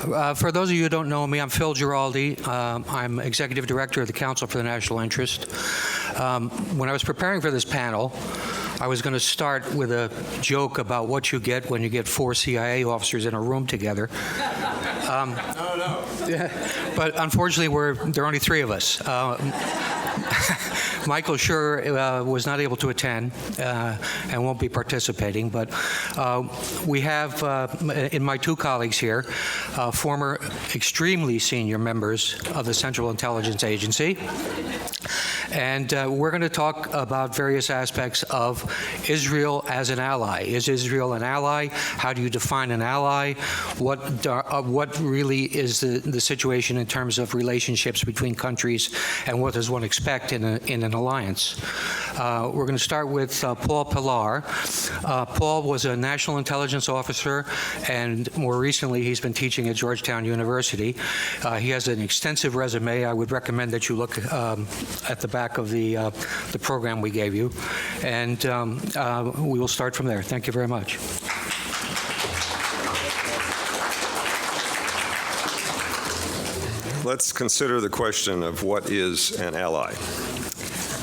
For those of you who don't know me, I'm Phil Giraldi. I'm Executive Director of the Council for the National Interest. When I was preparing for this panel, I was going to start with a joke about what you get when you get 4 CIA officers in a room together. No. But unfortunately, there are only 3 of us. Michael Schur was not able to attend and won't be participating, but we have, in my 2 colleagues here, former extremely senior members of the Central Intelligence Agency. And we're going to talk about various aspects of Israel as an ally. Is Israel an ally? How do you define an ally? What really is the situation in terms of relationships between countries, and what does one expect in an alliance? We're going to start with Paul Pillar. Paul was a national intelligence officer, and more recently he's been teaching at Georgetown University. He has an extensive resume. I would recommend that you look at the back of the program we gave you, and we will start from there. Thank you very much. Let's consider the question of what is an ally.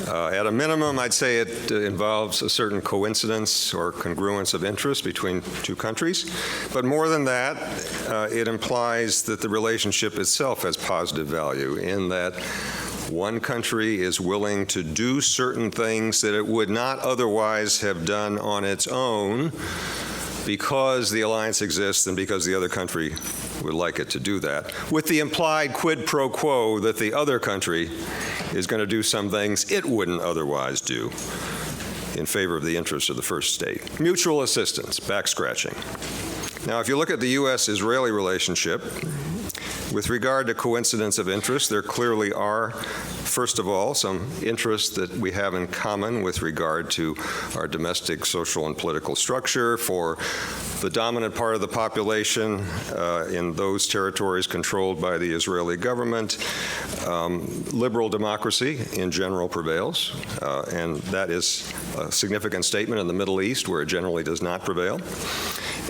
At a minimum, I'd say it involves a certain coincidence or congruence of interest between 2 countries. But more than that, it implies that the relationship itself has positive value in that one country is willing to do certain things that it would not otherwise have done on its own because the alliance exists and because the other country would like it to do that, with the implied quid pro quo that the other country is going to do some things it wouldn't otherwise do in favor of the interests of the first state. Mutual assistance, back scratching. Now, if you look at the U.S.-Israeli relationship, with regard to coincidence of interest, there clearly are, first of all, some interests that we have in common with regard to our domestic social and political structure. For the dominant part of the population in those territories controlled by the Israeli government, liberal democracy in general prevails, and that is a significant statement in the Middle East where it generally does not prevail.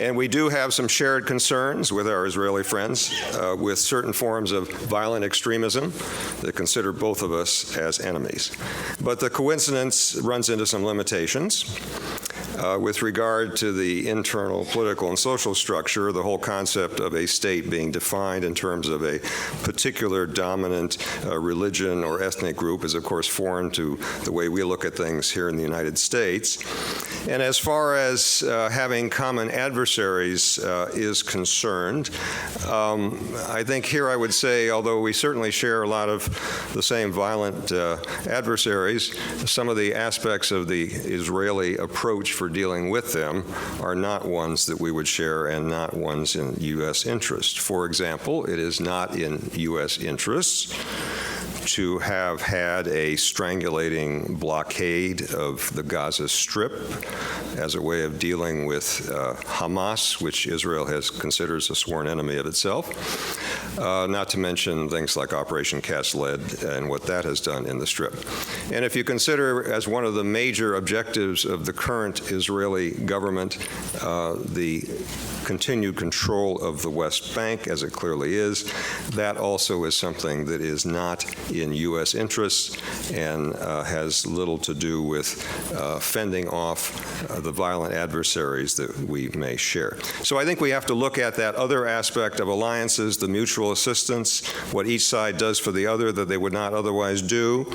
And we do have some shared concerns with our Israeli friends with certain forms of violent extremism that consider both of us as enemies. But the coincidence runs into some limitations. With regard to the internal political and social structure, the whole concept of a state being defined in terms of a particular dominant religion or ethnic group is, of course, foreign to the way we look at things here in the United States. And as far as having common adversaries is concerned, I think here I would say, although we certainly share a lot of the same violent adversaries, some of the aspects of the Israeli approach for dealing with them are not ones that we would share and not ones in U.S. interest. For example, it is not in U.S. interests to have had a strangulating blockade of the Gaza Strip as a way of dealing with Hamas, which Israel considers a sworn enemy of itself, not to mention things like Operation Cast Lead and what that has done in the Strip. And if you consider as one of the major objectives of the current Israeli government the continued control of the West Bank, as it clearly is, that also is something that is not in U.S. interests and has little to do with fending off the violent adversaries that we may share. So I think we have to look at that other aspect of alliances, the mutual assistance, what each side does for the other that they would not otherwise do.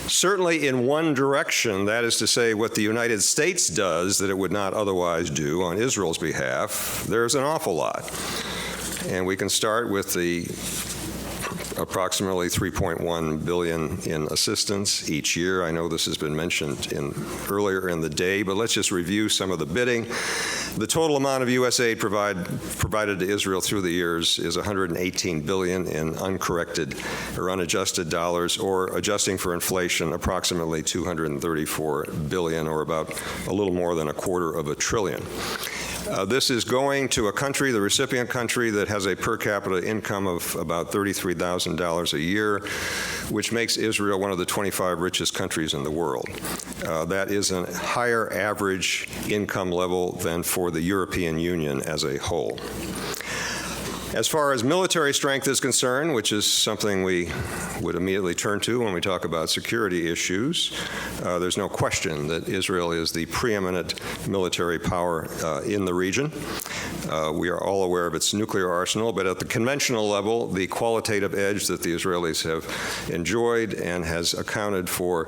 Certainly in one direction, that is to say what the United States does that it would not otherwise do on Israel's behalf, there's an awful lot. And we can start with the approximately $3.1 billion in assistance each year. I know this has been mentioned earlier in the day, but let's just review some of the bidding. The total amount of U.S. aid provided to Israel through the years is $118 billion in uncorrected or unadjusted dollars, or adjusting for inflation, approximately $234 billion, or about a little more than $250 billion. This is going to a country, the recipient country, that has a per capita income of about $33,000 a year, which makes Israel one of the 25 richest countries in the world. That is a higher average income level than for the European Union as a whole. As far as military strength is concerned, which is something we would immediately turn to when we talk about security issues, there's no question that Israel is the preeminent military power in the region. We are all aware of its nuclear arsenal, but at the conventional level, the qualitative edge that the Israelis have enjoyed and has accounted for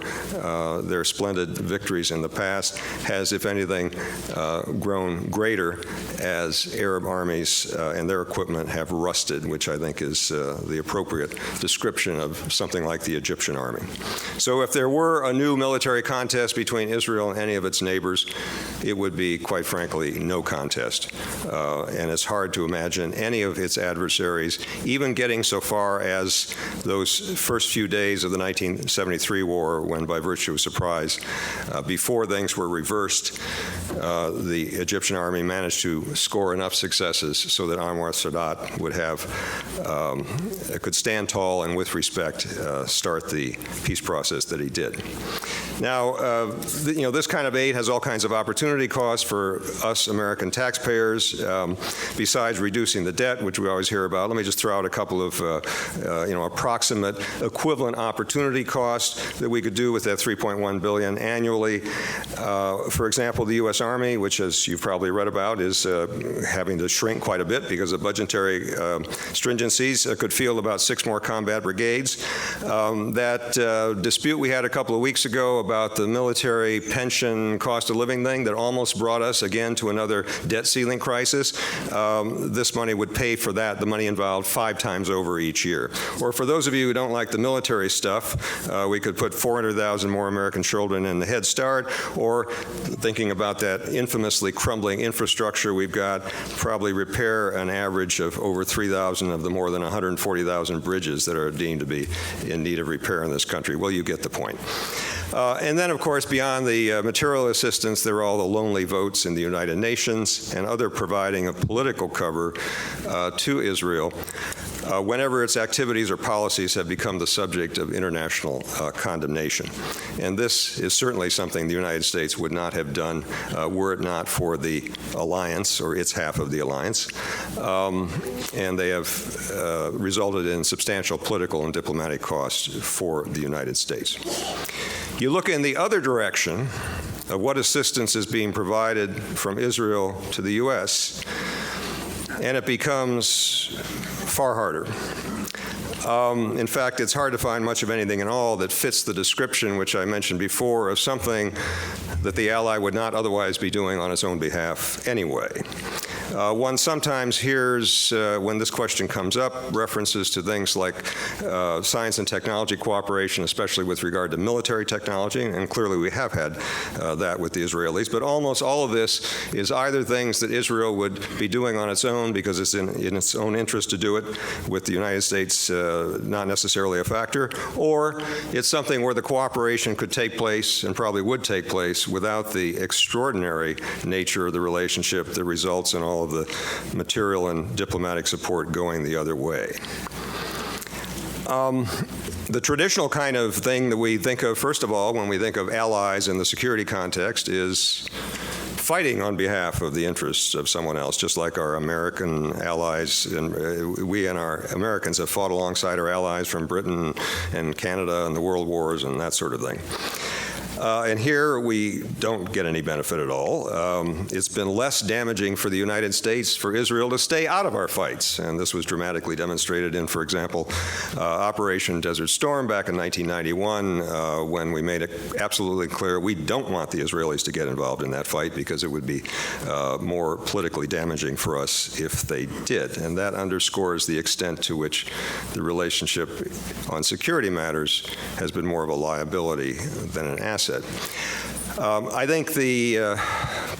their splendid victories in the past has, if anything, grown greater as Arab armies and their equipment have rusted, which I think is the appropriate description of something like the Egyptian army. So if there were a new military contest between Israel and any of its neighbors, it would be, quite frankly, no contest. And it's hard to imagine any of its adversaries even getting so far as those first few days of the 1973 war, when by virtue of surprise, before things were reversed, the Egyptian army managed to score enough successes so that Anwar Sadat would could stand tall and with respect start the peace process that he did. Now, this kind of aid has all kinds of opportunity costs for us American taxpayers. Besides reducing the debt, which we always hear about, let me just throw out a couple of approximate equivalent opportunity costs that we could do with that $3.1 billion annually. For example, the U.S. Army, which, as you've probably read about, is having to shrink quite a bit because of budgetary stringencies, could field about 6 more combat brigades. That dispute we had a couple of weeks ago about the military pension cost of living thing that almost brought us again to another debt ceiling crisis, this money would pay for that, the money involved, 5 times over each year. Or for those of you who don't like the military stuff, we could put 400,000 more American children in the Head Start, or thinking about that infamously crumbling infrastructure we've got, probably repair an average of over 3,000 of the more than 140,000 bridges that are deemed to be in need of repair in this country. Well, you get the point. And then, of course, beyond the material assistance, there are all the lonely votes in the United Nations and other providing of political cover to Israel whenever its activities or policies have become the subject of international condemnation. And this is certainly something the United States would not have done were it not for the alliance, or its half of the alliance. And they have resulted in substantial political and diplomatic costs for the United States. You look in the other direction of what assistance is being provided from Israel to the U.S., and it becomes far harder. In fact, it's hard to find much of anything at all that fits the description, which I mentioned before, of something that the ally would not otherwise be doing on its own behalf anyway. One sometimes hears, when this question comes up, references to things like science and technology cooperation, especially with regard to military technology, and clearly we have had that with the Israelis, but almost all of this is either things that Israel would be doing on its own because it's in its own interest to do it, with the United States not necessarily a factor, or it's something where the cooperation could take place and probably would take place without the extraordinary nature of the relationship that results in all of the material and diplomatic support going the other way. The traditional kind of thing that we think of, first of all, when we think of allies in the security context, is fighting on behalf of the interests of someone else, just like our American allies. And we and our Americans have fought alongside our allies from Britain and Canada and the world wars and that sort of thing. And here we don't get any benefit at all. It's been less damaging for the United States for Israel to stay out of our fights. And this was dramatically demonstrated in, for example, Operation Desert Storm back in 1991, when we made it absolutely clear we don't want the Israelis to get involved in that fight because it would be more politically damaging for us if they did. And that underscores the extent to which the relationship on security matters has been more of a liability than an asset. I think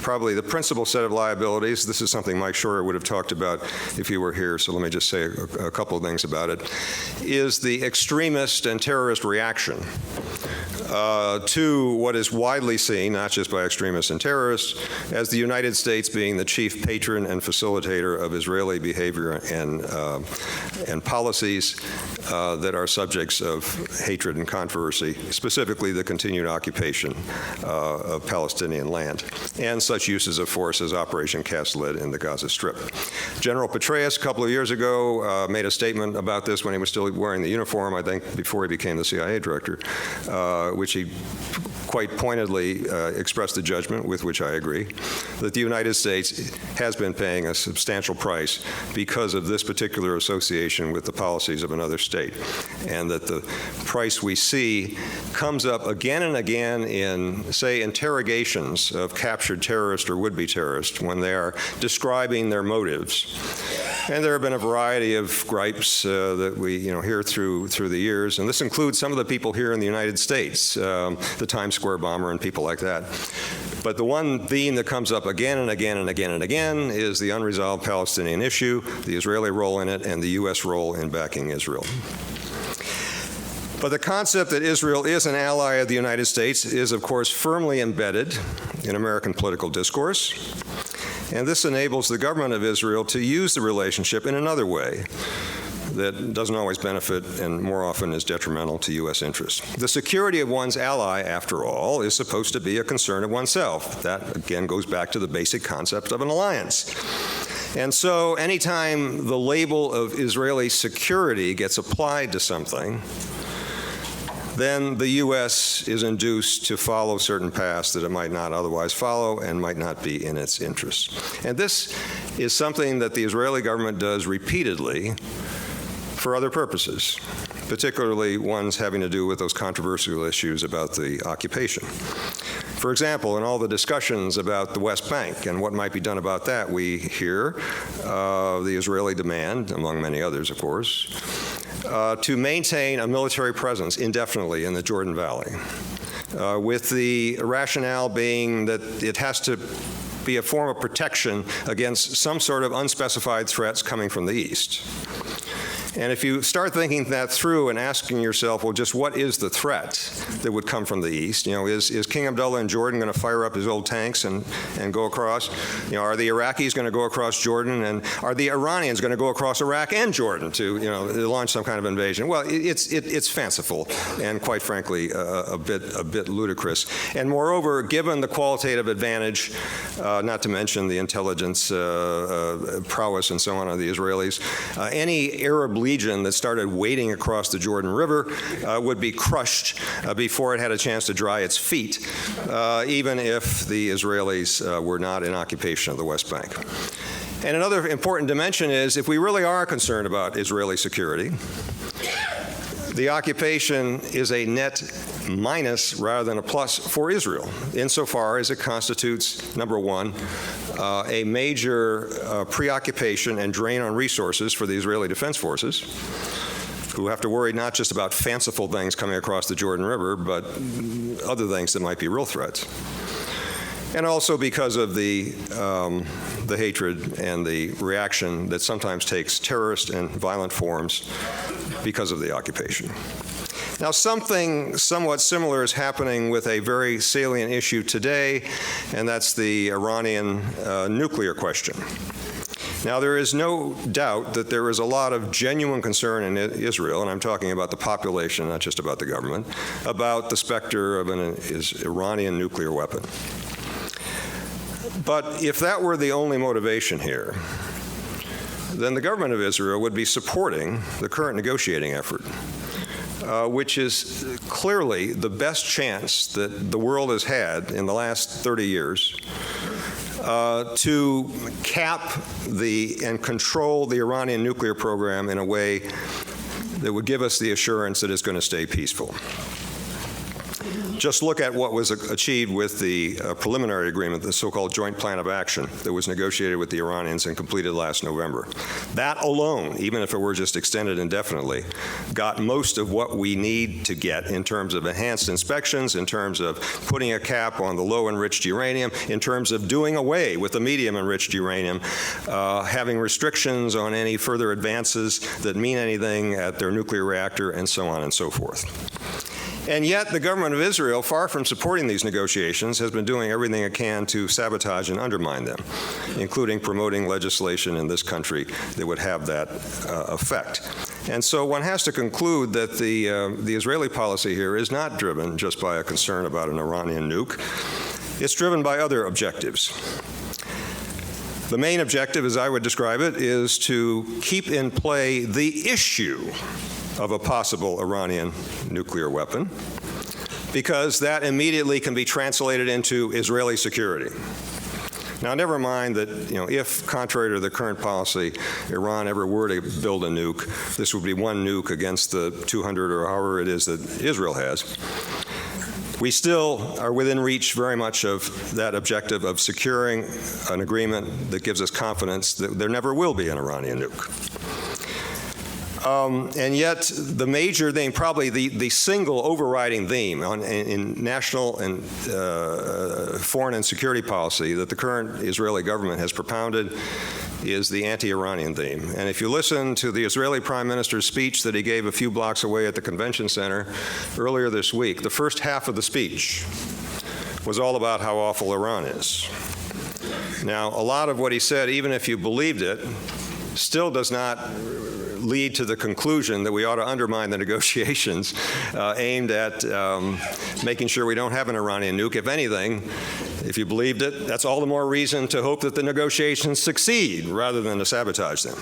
probably the principal set of liabilities, this is something Mike Shorter would have talked about if he were here, so let me just say a couple of things about it, is the extremist and terrorist reaction to what is widely seen, not just by extremists and terrorists, as the United States being the chief patron and facilitator of Israeli behavior and policies that are subjects of hatred and controversy, specifically the continued occupation of Palestinian land, and such uses of force as Operation Cast Lead in the Gaza Strip. General Petraeus, a couple of years ago, made a statement about this when he was still wearing the uniform, I think before he became the CIA director, which he quite pointedly expressed a judgment with which I agree, that the United States has been paying a substantial price because of this particular association with the policies of another state, and that the price we see comes up again and again in, say, interrogations of captured terrorists or would-be terrorists when they are describing their motives. And there have been a variety of gripes that we hear through the years, and this includes some of the people here in the United States, the Times Square bomber and people like that. But the one theme that comes up again and again and again and again is the unresolved Palestinian issue, the Israeli role in it, and the U.S. role in backing Israel. But the concept that Israel is an ally of the United States is, of course, firmly embedded in American political discourse. And this enables the government of Israel to use the relationship in another way that doesn't always benefit and more often is detrimental to U.S. interests. The security of one's ally, after all, is supposed to be a concern of oneself. That, again, goes back to the basic concept of an alliance. And so anytime the label of Israeli security gets applied to something, then the U.S. is induced to follow certain paths that it might not otherwise follow and might not be in its interest. And this is something that the Israeli government does repeatedly for other purposes, particularly ones having to do with those controversial issues about the occupation. For example, in all the discussions about the West Bank and what might be done about that, we hear the Israeli demand, among many others, of course, to maintain a military presence indefinitely in the Jordan Valley, with the rationale being that it has to be a form of protection against some sort of unspecified threats coming from the east. And if you start thinking that through and asking yourself, well, just what is the threat that would come from the east? Is King Abdullah in Jordan going to fire up his old tanks and go across? Are the Iraqis going to go across Jordan? And are the Iranians going to go across Iraq and Jordan to, launch some kind of invasion? Well, it's fanciful and, quite frankly, a bit ludicrous. And moreover, given the qualitative advantage, not to mention the intelligence prowess and so on of the Israelis, any Arab legion that started wading across the Jordan River would be crushed before it had a chance to dry its feet, even if the Israelis were not in occupation of the West Bank. And another important dimension is, if we really are concerned about Israeli security, the occupation is a net minus rather than a plus for Israel, insofar as it constitutes, number one, a major preoccupation and drain on resources for the Israeli Defense Forces, who have to worry not just about fanciful things coming across the Jordan River, but other things that might be real threats. And also because of the hatred and the reaction that sometimes takes terrorist and violent forms because of the occupation. Now, something somewhat similar is happening with a very salient issue today, and that's the Iranian nuclear question. Now, there is no doubt that there is a lot of genuine concern in Israel, and I'm talking about the population, not just about the government, about the specter of an Iranian nuclear weapon. But if that were the only motivation here, then the government of Israel would be supporting the current negotiating effort, which is clearly the best chance that the world has had in the last 30 years to cap and control the Iranian nuclear program in a way that would give us the assurance that it's going to stay peaceful. Just look at what was achieved with the preliminary agreement, the so-called Joint Plan of Action that was negotiated with the Iranians and completed last November. That alone, even if it were just extended indefinitely, got most of what we need to get in terms of enhanced inspections, in terms of putting a cap on the low-enriched uranium, in terms of doing away with the medium-enriched uranium, having restrictions on any further advances that mean anything at their nuclear reactor, and so on and so forth. And yet, the government of Israel, far from supporting these negotiations, has been doing everything it can to sabotage and undermine them, including promoting legislation in this country that would have that effect. And so one has to conclude that the Israeli policy here is not driven just by a concern about an Iranian nuke. It's driven by other objectives. The main objective, as I would describe it, is to keep in play the issue of a possible Iranian nuclear weapon, because that immediately can be translated into Israeli security. Now, never mind that, if, contrary to the current policy, Iran ever were to build a nuke, this would be one nuke against the 200 or however it is that Israel has. We still are within reach very much of that objective of securing an agreement that gives us confidence that there never will be an Iranian nuke. And yet, the major theme, probably the single overriding theme in national and foreign and security policy that the current Israeli government has propounded is the anti-Iranian theme. And if you listen to the Israeli Prime Minister's speech that he gave a few blocks away at the Convention Center earlier this week, the first half of the speech was all about how awful Iran is. Now, a lot of what he said, even if you believed it, still does not lead to the conclusion that we ought to undermine the negotiations aimed at making sure we don't have an Iranian nuke. If anything, if you believed it, that's all the more reason to hope that the negotiations succeed rather than to sabotage them.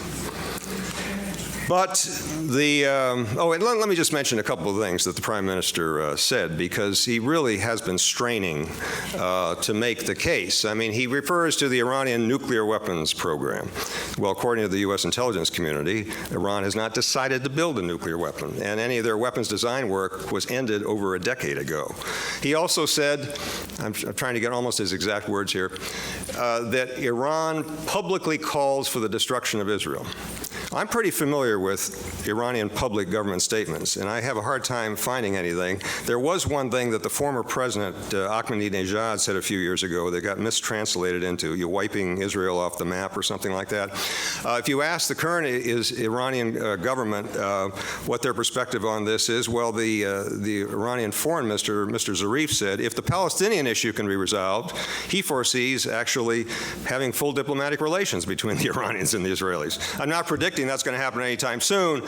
But and let me just mention a couple of things that the Prime Minister said, because he really has been straining to make the case. I mean, he refers to the Iranian nuclear weapons program. Well, according to the U.S. intelligence community, Iran has not decided to build a nuclear weapon, and any of their weapons design work was ended over a decade ago. He also said, I'm trying to get almost his exact words here, that Iran publicly calls for the destruction of Israel. I'm pretty familiar with Iranian public government statements, and I have a hard time finding anything. There was one thing that the former president, Ahmadinejad, said a few years ago that got mistranslated into "you're wiping Israel off the map" or something like that. If you ask the current Iranian government what their perspective on this is, well, the Iranian foreign minister, Mr. Zarif, said if the Palestinian issue can be resolved, he foresees actually having full diplomatic relations between the Iranians and the Israelis. I'm not predicting that's going to happen anytime soon,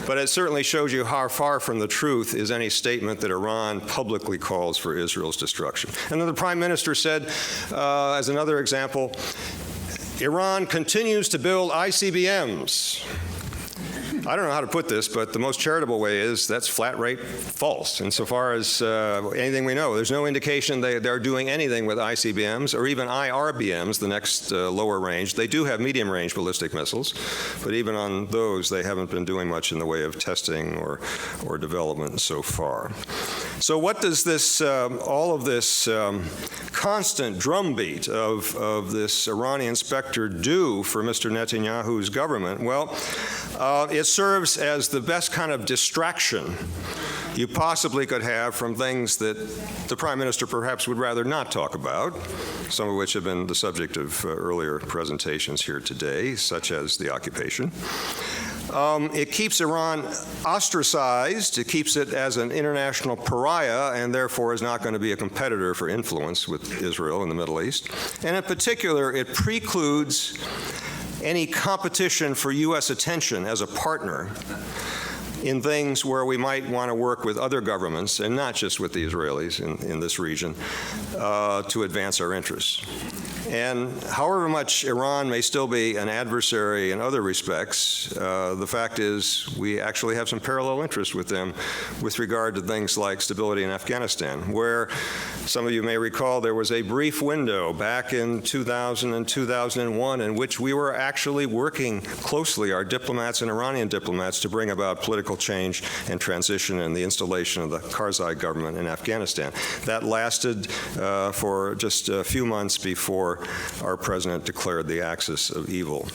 but it certainly shows you how far from the truth is any statement that Iran publicly calls for Israel's destruction. And then the Prime Minister said, as another example, Iran continues to build ICBMs. I don't know how to put this, but the most charitable way is that's flat rate false. Insofar as anything we know, there's no indication they're doing anything with ICBMs or even IRBMs, the next lower range. They do have medium range ballistic missiles, but even on those, they haven't been doing much in the way of testing or development so far. So what does this, all of this constant drumbeat of this Iranian specter do for Mr. Netanyahu's government? Well, it serves as the best kind of distraction you possibly could have from things that the Prime Minister perhaps would rather not talk about, some of which have been the subject of earlier presentations here today, such as the occupation. It keeps Iran ostracized. It keeps it as an international pariah and therefore is not going to be a competitor for influence with Israel in the Middle East. And in particular, it precludes any competition for U.S. attention as a partner in things where we might want to work with other governments, and not just with the Israelis in this region, to advance our interests. And however much Iran may still be an adversary in other respects, the fact is we actually have some parallel interests with them with regard to things like stability in Afghanistan, where some of you may recall there was a brief window back in 2000 and 2001 in which we were actually working closely, our diplomats and Iranian diplomats, to bring about political change and transition and the installation of the Karzai government in Afghanistan. That lasted for just a few months before our president declared the axis of evil.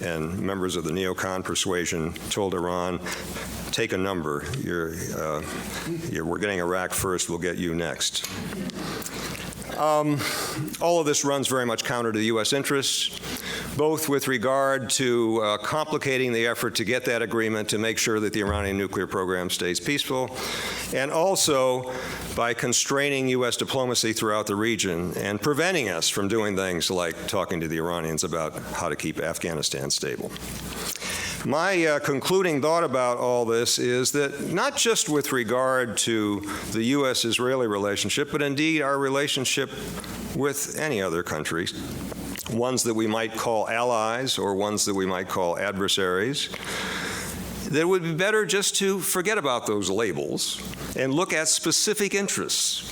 And members of the neocon persuasion told Iran, take a number. We're getting Iraq first, we'll get you next. All of this runs very much counter to the U.S. interests, both with regard to complicating the effort to get that agreement to make sure that the Iranian nuclear program stays peaceful, and also by constraining U.S. diplomacy throughout the region and preventing us from doing things like talking to the Iranians about how to keep Afghanistan stable. My concluding thought about all this is that not just with regard to the U.S.-Israeli relationship, but indeed our relationship with any other countries, ones that we might call allies or ones that we might call adversaries, that it would be better just to forget about those labels and look at specific interests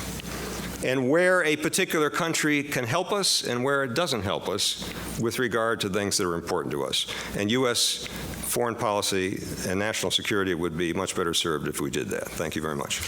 and where a particular country can help us and where it doesn't help us with regard to things that are important to us. And U.S. foreign policy and national security would be much better served if we did that. Thank you very much.